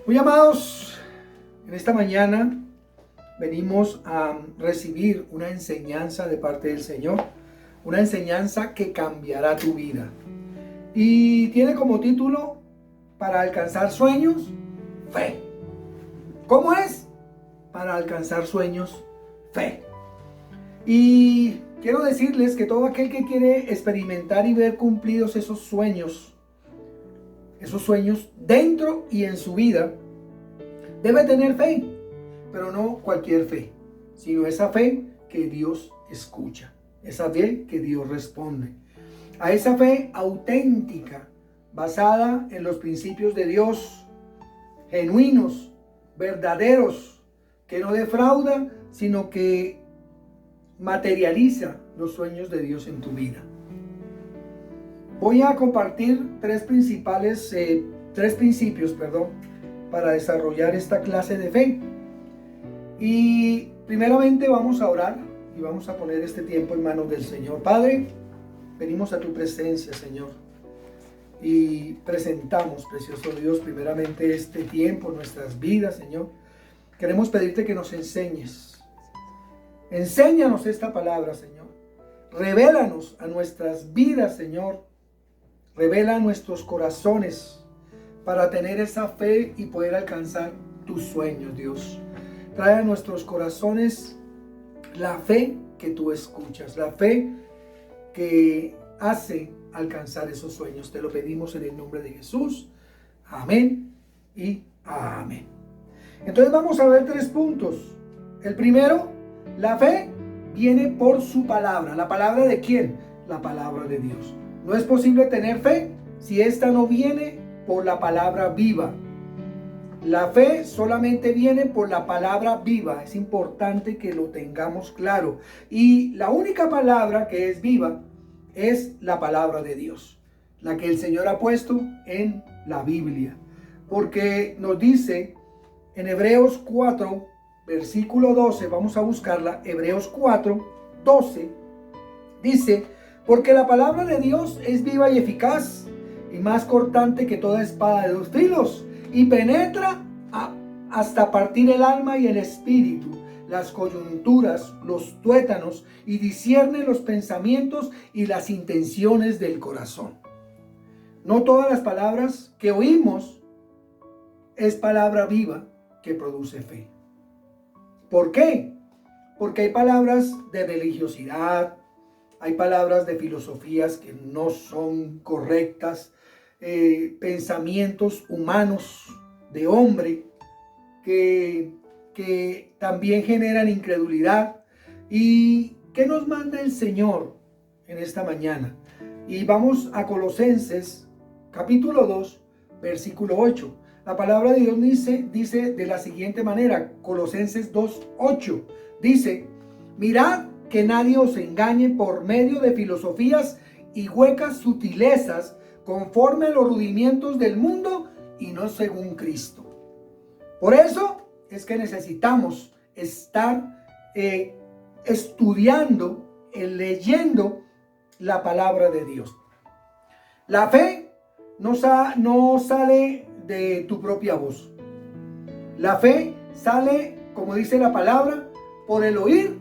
Muy amados, en esta mañana venimos a recibir una enseñanza de parte del Señor, una enseñanza que cambiará tu vida. Y tiene como título, para alcanzar sueños, fe. ¿Cómo es? Para alcanzar sueños, fe. Y quiero decirles que todo aquel que quiere experimentar y ver cumplidos esos sueños dentro y en su vida, debe tener fe, pero no cualquier fe, sino esa fe que Dios escucha, esa fe que Dios responde, a esa fe auténtica, basada en los principios de Dios, genuinos, verdaderos, que no defrauda, sino que materializa los sueños de Dios en tu vida. Voy a compartir tres principios, para desarrollar esta clase de fe. Y primeramente vamos a orar y vamos a poner este tiempo en manos del Señor. Padre, venimos a tu presencia, Señor, y presentamos, precioso Dios, primeramente este tiempo, nuestras vidas, Señor. Queremos pedirte que nos enseñes. Enséñanos esta palabra, Señor. Revélanos a nuestras vidas, Señor. Revela nuestros corazones para tener esa fe y poder alcanzar tus sueños, Dios. Trae a nuestros corazones la fe que tú escuchas, la fe que hace alcanzar esos sueños. Te lo pedimos en el nombre de Jesús. Amén y amén. Entonces vamos a ver tres puntos. El primero, la fe viene por su palabra. ¿La palabra de quién? La palabra de Dios. No es posible tener fe si esta no viene por la palabra viva. La fe solamente viene por la palabra viva. Es importante que lo tengamos claro. Y la única palabra que es viva es la palabra de Dios, la que el Señor ha puesto en la Biblia. Porque nos dice en Hebreos 4, versículo 12, vamos a buscarla, Hebreos 4, 12, dice: porque la palabra de Dios es viva y eficaz, y más cortante que toda espada de dos filos, y penetra hasta partir el alma y el espíritu, las coyunturas, los tuétanos, y discierne los pensamientos y las intenciones del corazón. No todas las palabras que oímos es palabra viva que produce fe. ¿Por qué? Porque hay palabras de religiosidad, hay palabras de filosofías que no son correctas, pensamientos humanos de hombre que también generan incredulidad. ¿Y qué nos manda el Señor en esta mañana? Y vamos a Colosenses capítulo 2, versículo 8. La palabra de Dios dice de la siguiente manera, Colosenses 2, 8, dice: mirad que nadie os engañe por medio de filosofías y huecas sutilezas, conforme a los rudimientos del mundo y no según Cristo. Por eso es que necesitamos estar estudiando, leyendo la palabra de Dios. La fe no sale de tu propia voz. La fe sale, como dice la palabra, por el oír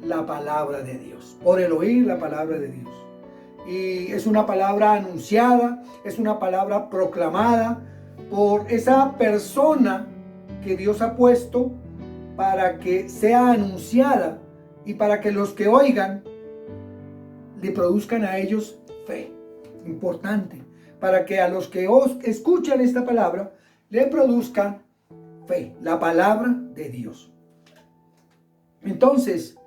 la palabra de Dios, por el oír la palabra de Dios. Y es una palabra anunciada, es una palabra proclamada por esa persona que Dios ha puesto para que sea anunciada y para que los que oigan le produzcan a ellos fe. Importante, para que a los que escuchan esta palabra le produzcan fe, la palabra de Dios. Entonces,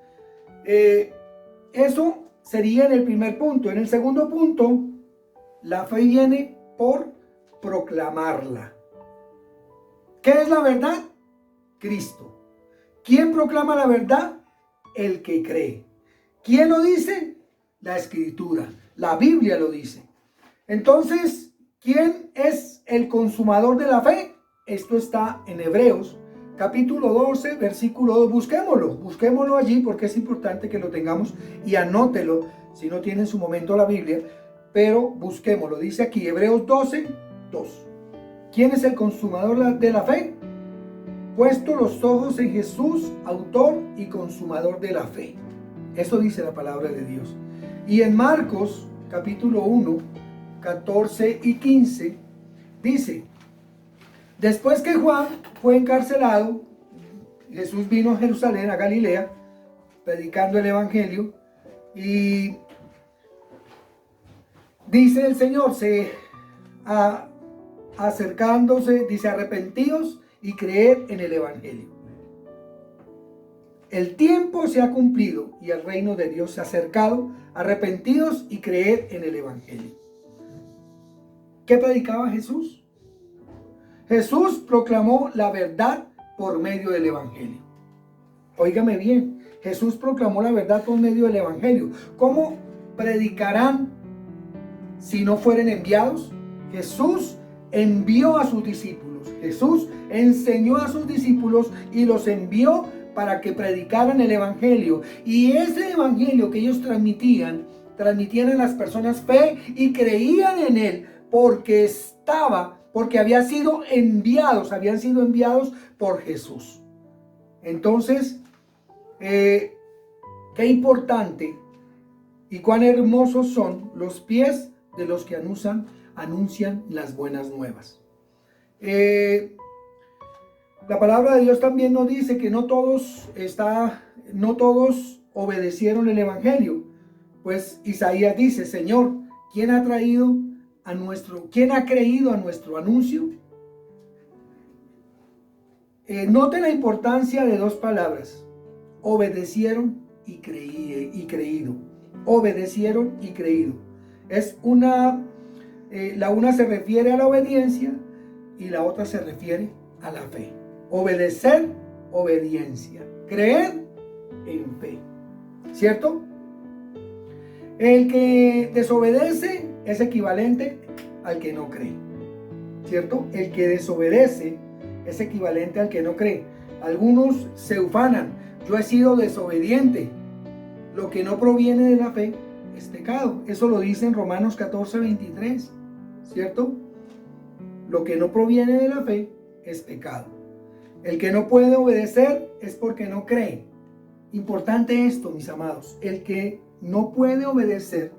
eso sería en el primer punto. En el segundo punto, la fe viene por proclamarla. ¿Qué es la verdad? Cristo. ¿Quién proclama la verdad? El que cree. ¿Quién lo dice? La Escritura. La Biblia lo dice. Entonces, ¿quién es el consumador de la fe? Esto está en Hebreos capítulo 12, versículo 2. Busquémoslo allí, porque es importante que lo tengamos, y anótelo si no tiene en su momento la Biblia, pero busquémoslo. Dice aquí Hebreos 12, 2. ¿Quién es el consumador de la fe? Puesto los ojos en Jesús, autor y consumador de la fe. Eso dice la palabra de Dios. Y en Marcos, capítulo 1, 14 y 15, dice: después que Juan fue encarcelado, Jesús vino a Jerusalén, a Galilea, predicando el evangelio, y dice el Señor, acercándose, dice: arrepentíos y creed en el evangelio. El tiempo se ha cumplido y el reino de Dios se ha acercado. Arrepentíos y creed en el evangelio. ¿Qué predicaba Jesús? Jesús proclamó la verdad por medio del evangelio. Óigame bien, Jesús proclamó la verdad por medio del evangelio. ¿Cómo predicarán si no fueren enviados? Jesús envió a sus discípulos. Jesús enseñó a sus discípulos y los envió para que predicaran el evangelio. Y ese evangelio que ellos transmitían a las personas fe y creían en él porque habían sido enviados por Jesús. Entonces, qué importante y cuán hermosos son los pies de los que anuncian las buenas nuevas. La palabra de Dios también nos dice que no todos obedecieron el evangelio. Pues Isaías dice: Señor, ¿quién ha creído a nuestro anuncio? Note la importancia de dos palabras: obedecieron y creído. Obedecieron y creído. La una se refiere a la obediencia y la otra se refiere a la fe. Obedecer, obediencia. Creer en fe. ¿Cierto? El que desobedece es equivalente al que no cree. ¿Cierto? El que desobedece es equivalente al que no cree. Algunos se ufanan: yo he sido desobediente. Lo que no proviene de la fe es pecado. Eso lo dice en Romanos 14, 23. ¿Cierto? Lo que no proviene de la fe es pecado. El que no puede obedecer es porque no cree. Importante esto, mis amados. El que no puede obedecer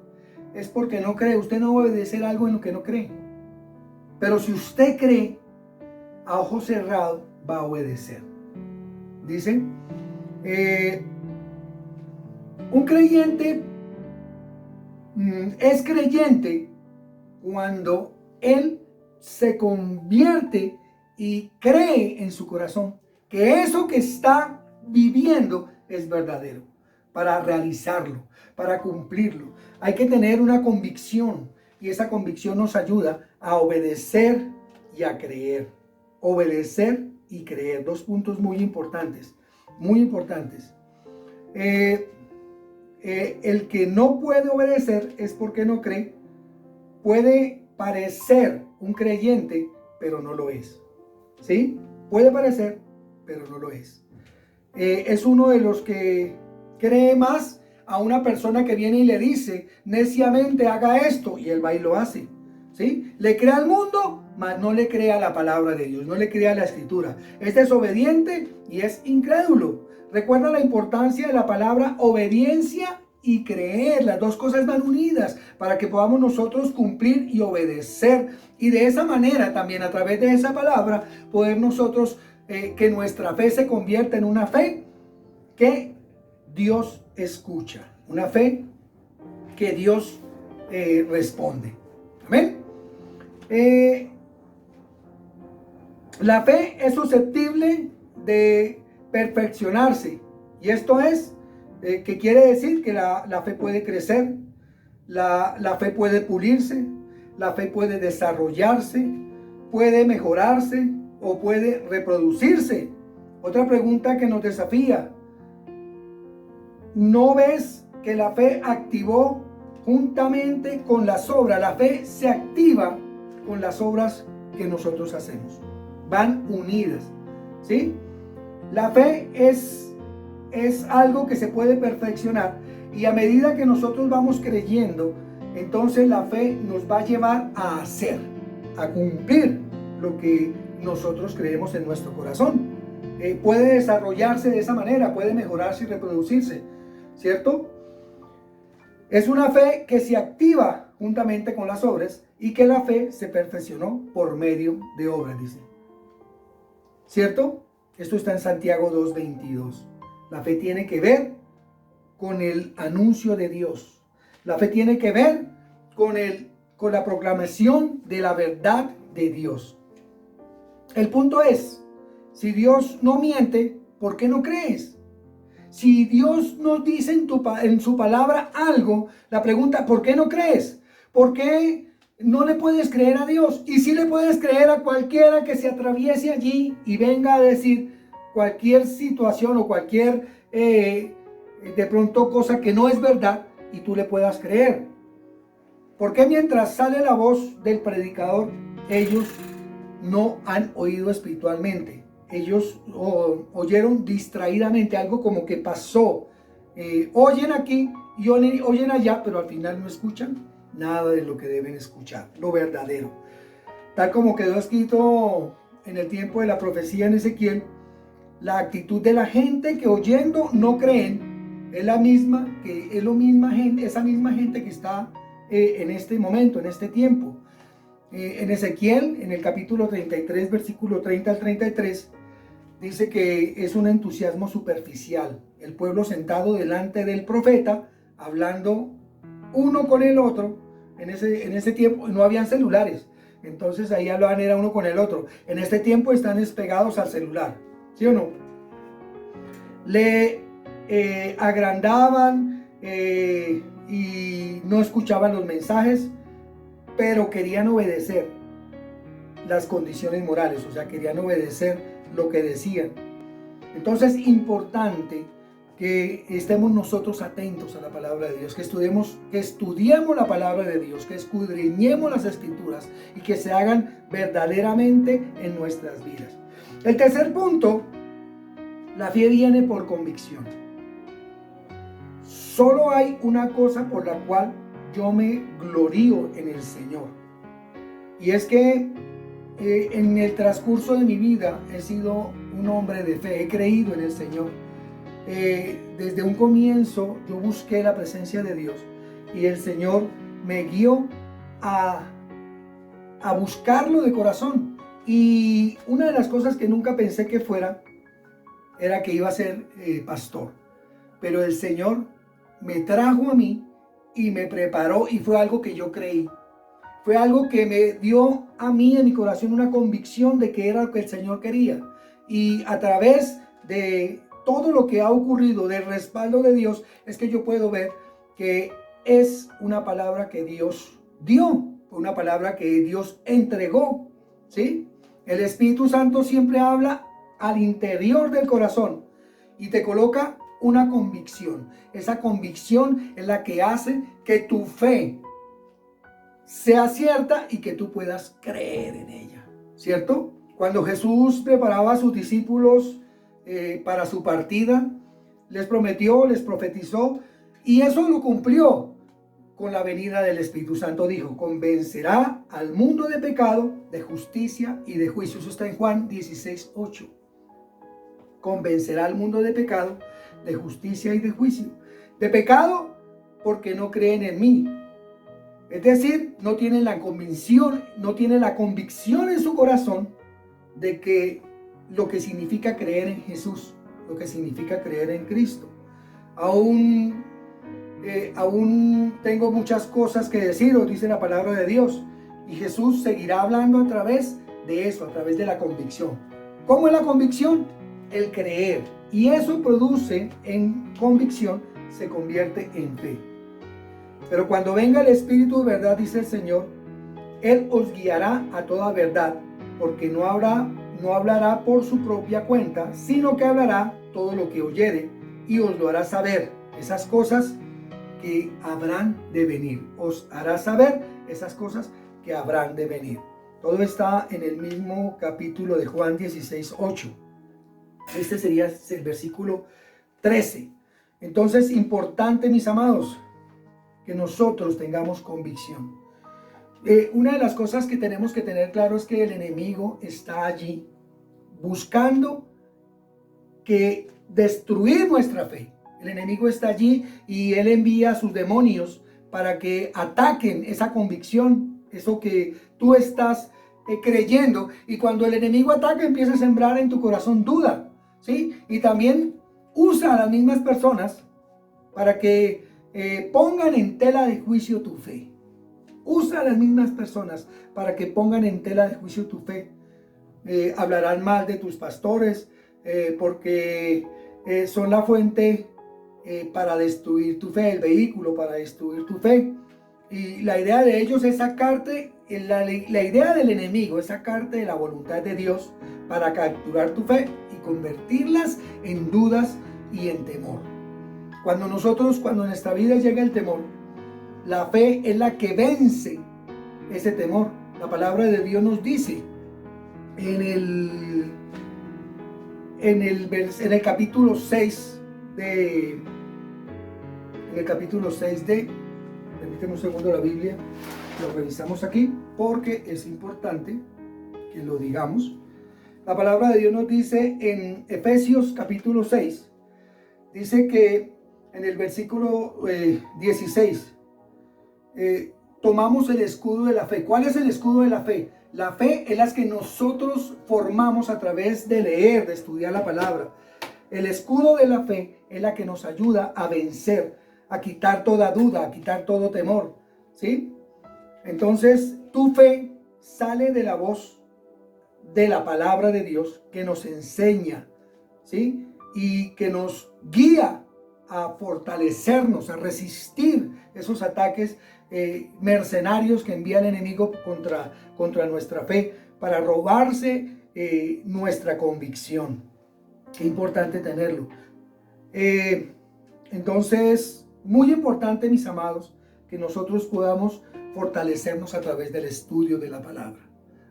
es porque no cree. Usted no va a obedecer algo en lo que no cree. Pero si usted cree, a ojo cerrado va a obedecer. Dice, un creyente es creyente cuando él se convierte y cree en su corazón que eso que está viviendo es verdadero. Para realizarlo, para cumplirlo, hay que tener una convicción, y esa convicción nos ayuda a obedecer y a creer. Obedecer y creer, dos puntos muy importantes, muy importantes. El que no puede obedecer es porque no cree. Puede parecer un creyente, pero no lo es. ¿Sí? Puede parecer, pero no lo es. Es uno de los que cree más a una persona que viene y le dice neciamente: haga esto, y él va y lo hace. ¿Sí? Le cree al mundo, mas no le cree a la palabra de Dios, no le cree a la escritura. Es desobediente y es incrédulo. Recuerda la importancia de la palabra obediencia y creer. Las dos cosas van unidas para que podamos nosotros cumplir y obedecer. Y de esa manera también, a través de esa palabra, poder nosotros que nuestra fe se convierta en una fe que Dios escucha. Una fe que Dios responde. Amén. La fe es susceptible de perfeccionarse. Y esto es, que quiere decir que la fe puede crecer, la fe puede pulirse, la fe puede desarrollarse, puede mejorarse o puede reproducirse. Otra pregunta que nos desafía: ¿no ves que la fe activó juntamente con las obras? La fe se activa con las obras que nosotros hacemos. Van unidas, ¿sí? La fe es algo que se puede perfeccionar, y a medida que nosotros vamos creyendo, entonces la fe nos va a llevar a hacer, a cumplir lo que nosotros creemos en nuestro corazón. Puede desarrollarse de esa manera, puede mejorarse y reproducirse, ¿cierto? Es una fe que se activa juntamente con las obras y que la fe se perfeccionó por medio de obras, dice. ¿Cierto? Esto está en Santiago 2:22. La fe tiene que ver con el anuncio de Dios. La fe tiene que ver con la proclamación de la verdad de Dios. El punto es, si Dios no miente, ¿por qué no crees? Si Dios nos dice en su palabra algo, la pregunta, ¿por qué no crees? ¿Por qué no le puedes creer a Dios? Y si le puedes creer a cualquiera que se atraviese allí y venga a decir cualquier situación o cualquier de pronto cosa que no es verdad y tú le puedas creer. ¿Por qué mientras sale la voz del predicador, ellos no han oído espiritualmente? Ellos oyeron distraídamente algo como que pasó. Oyen aquí y oyen allá, pero al final no escuchan nada de lo que deben escuchar, lo verdadero. Tal como quedó escrito en el tiempo de la profecía en Ezequiel, la actitud de la gente que oyendo no creen es esa misma gente que está en este momento, en este tiempo. En Ezequiel, en el capítulo 33, versículo 30 al 33, dice que es un entusiasmo superficial. El pueblo sentado delante del profeta, hablando uno con el otro. En ese tiempo no habían celulares. Entonces ahí hablaban era uno con el otro. En este tiempo están despegados al celular. ¿Sí o no? Le agrandaban y no escuchaban los mensajes, pero querían obedecer las condiciones morales, o sea, querían obedecer lo que decían. Entonces es importante que estemos nosotros atentos a la palabra de Dios, que estudiemos la palabra de Dios, que escudriñemos las escrituras y que se hagan verdaderamente en nuestras vidas. El tercer punto, la fe viene por convicción. Solo hay una cosa por la cual yo me glorío en el Señor, y es que en el transcurso de mi vida he sido un hombre de fe, he creído en el Señor. Desde un comienzo yo busqué la presencia de Dios y el Señor me guió a buscarlo de corazón. Y una de las cosas que nunca pensé que fuera era que iba a ser pastor, pero el Señor me trajo a mí y me preparó, y fue algo que yo creí. Fue algo que me dio a mí en mi corazón una convicción de que era lo que el Señor quería. Y a través de todo lo que ha ocurrido, del respaldo de Dios, es que yo puedo ver que es una palabra que Dios dio, una palabra que Dios entregó, ¿sí? El Espíritu Santo siempre habla al interior del corazón y te coloca una convicción. Esa convicción es la que hace que tu fe sea cierta y que tú puedas creer en ella, ¿cierto? Cuando Jesús preparaba a sus discípulos para su partida, les prometió, les profetizó, y eso lo cumplió con la venida del Espíritu Santo. Dijo, convencerá al mundo de pecado, de justicia y de juicio. Eso está en Juan 16:8. Convencerá al mundo de pecado, de justicia y de juicio. De pecado porque no creen en mí. Es decir, no tienen la convicción en su corazón de que lo que significa creer en Jesús, lo que significa creer en Cristo. Aún tengo muchas cosas que deciros, dice la palabra de Dios, y Jesús seguirá hablando a través de eso, a través de la convicción. ¿Cómo es la convicción? El creer, y eso produce en convicción, se convierte en fe. Pero cuando venga el Espíritu de verdad, dice el Señor, Él os guiará a toda verdad, porque no hablará por su propia cuenta, sino que hablará todo lo que oyere, y os lo hará saber, esas cosas que habrán de venir. Os hará saber esas cosas que habrán de venir. Todo está en el mismo capítulo de Juan 16:8. Este sería el versículo 13. Entonces, importante, mis amados, que nosotros tengamos convicción. Una de las cosas que tenemos que tener claro es que el enemigo está allí buscando que destruir nuestra fe. El enemigo está allí y él envía a sus demonios para que ataquen esa convicción, eso que tú estás creyendo. Y cuando el enemigo ataca, empieza a sembrar en tu corazón duda, ¿sí? Y también usa a las mismas personas para que pongan en tela de juicio tu fe. Usa a las mismas personas para que pongan en tela de juicio tu fe. Hablarán mal de tus pastores porque son la fuente para destruir tu fe, el vehículo para destruir tu fe. Y la idea de ellos es sacarte, la idea del enemigo es sacarte de la voluntad de Dios para capturar tu fe y convertirlas en dudas y en temor. Cuando en nuestra vida llega el temor, la fe es la que vence ese temor. La palabra de Dios nos dice en el capítulo 6 de, permíteme un segundo la Biblia, lo revisamos aquí porque es importante que lo digamos. La palabra de Dios nos dice en Efesios capítulo 6, dice que en el versículo 16, tomamos el escudo de la fe. ¿Cuál es el escudo de la fe? La fe es la que nosotros formamos a través de leer, de estudiar la palabra. El escudo de la fe es la que nos ayuda a vencer, a quitar toda duda, a quitar todo temor, ¿sí? Entonces, tu fe sale de la voz de la palabra de Dios que nos enseña, ¿sí? Y que nos guía a fortalecernos, a resistir esos ataques mercenarios que envía el enemigo contra nuestra fe para robarse nuestra convicción. Qué importante tenerlo. Entonces, muy importante, mis amados, que nosotros podamos fortalecernos a través del estudio de la palabra,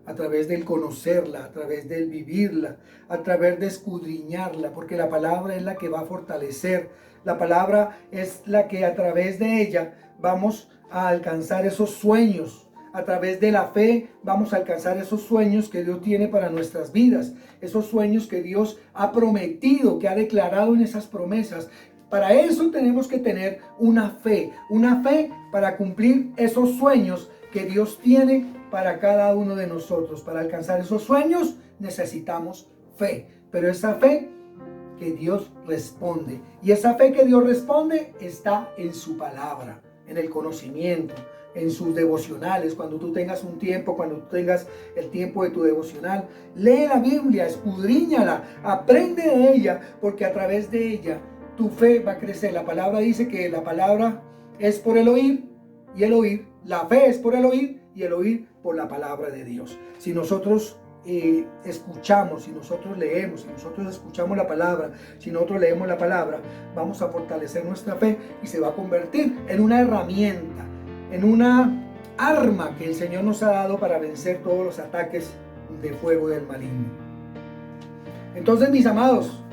a través del conocerla, a través del vivirla, a través de escudriñarla, porque la palabra es la que va a fortalecer. La palabra es la que a través de ella vamos a alcanzar esos sueños. A través de la fe vamos a alcanzar esos sueños que Dios tiene para nuestras vidas, esos sueños que Dios ha prometido, que ha declarado en esas promesas. Para eso tenemos que tener una fe para cumplir esos sueños que Dios tiene para cada uno de nosotros. Para alcanzar esos sueños necesitamos fe, pero esa fe que Dios responde, y esa fe que Dios responde está en su palabra, en el conocimiento, en sus devocionales. Cuando tú tengas un tiempo, cuando tú tengas el tiempo de tu devocional, lee la Biblia, escudriñala, aprende de ella, porque a través de ella tu fe va a crecer. La palabra dice que la palabra es por el oír y el oír. La fe es por el oír y el oír por la palabra de Dios. Si nosotros escuchamos, si nosotros leemos, si nosotros escuchamos la palabra, si nosotros leemos la palabra, vamos a fortalecer nuestra fe y se va a convertir en una herramienta, en una arma que el Señor nos ha dado para vencer todos los ataques de fuego del maligno. Entonces, mis amados,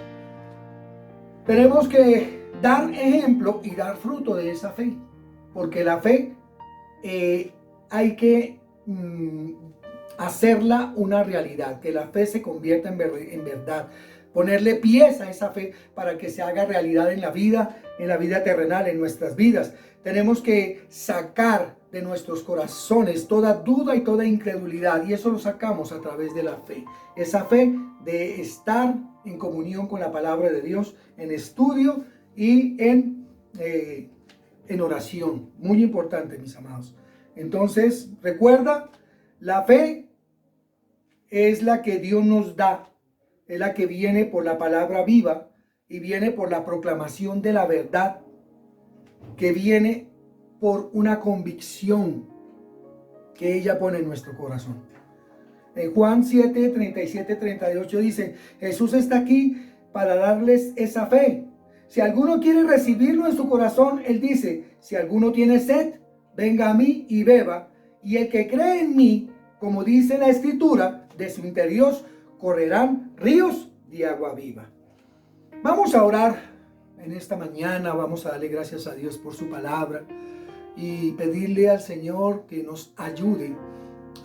tenemos que dar ejemplo y dar fruto de esa fe, porque la fe hay que hacerla una realidad, que la fe se convierta en verdad, ponerle pies a esa fe para que se haga realidad en la vida terrenal, en nuestras vidas. Tenemos que sacar de nuestros corazones toda duda y toda incredulidad, y eso lo sacamos a través de la fe. Esa fe de estar en comunión con la palabra de Dios, en estudio y en oración. Muy importante, mis amados. Entonces, recuerda, la fe es la que Dios nos da, es la que viene por la palabra viva y viene por la proclamación de la verdad, que viene por una convicción que ella pone en nuestro corazón. En Juan 7, 37, 38 dice, Jesús está aquí para darles esa fe. Si alguno quiere recibirlo en su corazón, Él dice, si alguno tiene sed, venga a mí y beba. Y el que cree en mí, como dice la Escritura, de su interior correrán ríos de agua viva. Vamos a orar en esta mañana, vamos a darle gracias a Dios por su palabra. y pedirle al Señor que nos ayude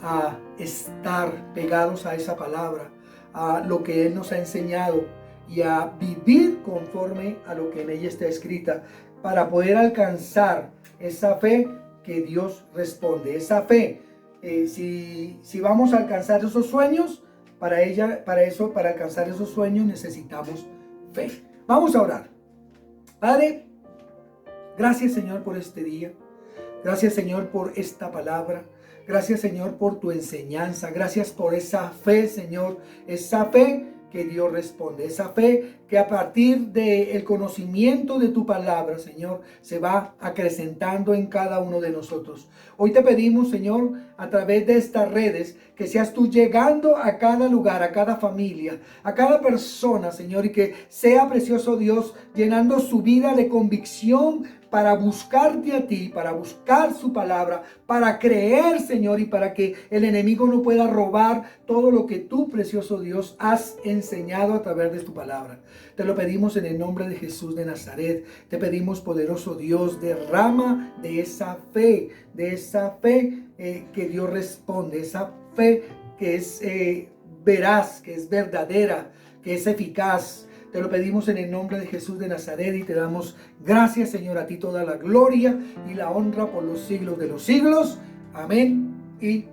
a estar pegados a esa palabra, a lo que Él nos ha enseñado y a vivir conforme a lo que en ella está escrita para poder alcanzar esa fe que Dios responde, esa fe. Si vamos a alcanzar esos sueños, para alcanzar esos sueños necesitamos fe. Vamos a orar. Padre, gracias Señor por este día. Gracias Señor por esta palabra. Gracias Señor por tu enseñanza. Gracias por esa fe, Señor. Esa fe que Dios responde. Esa fe que a partir del conocimiento de tu palabra, Señor, se va acrecentando en cada uno de nosotros. Hoy te pedimos, Señor, a través de estas redes, que seas tú llegando a cada lugar, a cada familia, a cada persona, Señor, y que sea, precioso Dios, llenando su vida de convicción para buscarte a ti, para buscar su palabra, para creer, Señor, y para que el enemigo no pueda robar todo lo que tú, precioso Dios, has enseñado a través de tu palabra. Te lo pedimos en el nombre de Jesús de Nazaret. Te pedimos, poderoso Dios, derrama de esa fe que Dios responde, esa fe que es veraz, que es verdadera, que es eficaz. Te lo pedimos en el nombre de Jesús de Nazaret y te damos gracias, Señor, a ti toda la gloria y la honra por los siglos de los siglos. Amén y